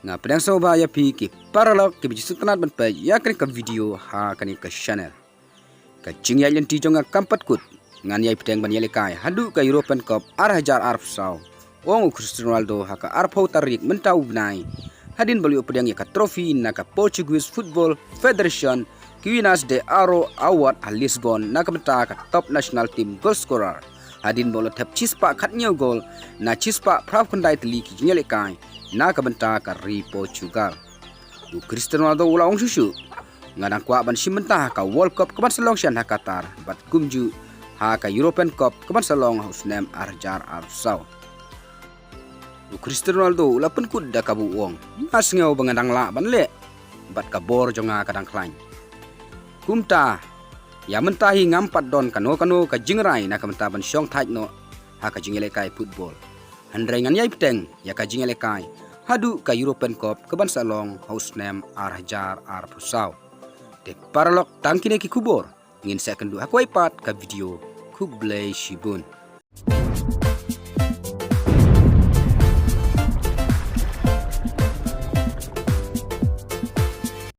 Nga pedang soba ya pi ki paralog ki bisu tanat ban pa ya kan ka video ha kan ka channel ka jing ya lenti jonga kampat kut ngan ya pedang ban yele kai hadu ka European Cup arhajar arf saw wong Cristiano Ronaldo ha ka arpau tarik mentau nai hadin baliu pedang ya ka trofi na ka Portuguese Football Federation Quinas de Aro Award a Lisbon na ka benta ka top national team goal scorer hadin bolo tap chispa khatnya gol na chispa prap kandai teli ki yele kai na kabenta ka ri Portugal. Du Cristiano Ronaldo ulang susu. Ngadang kwa ban simenta ka World Cup kaban salong sian ha Qatar bat kumju ha ka European Cup kaban salong husnem arjar arsaw. Du Cristiano Ronaldo ula pun kud da kabu wong. Mas ngau bangadang la ban le bat ka bor jonga kadang klain. Kumta ya mentahi ngampat don kano ka jingrai na kabenta ban syong thaj no ha ka jingele kai football. Handrengan yai peteng ya ka jingele kai hadu ka European Cup keban salong husnem arhajar arpusau de paralok tangkine ki kubor ngin second du aku ipat ka video kublai shibun.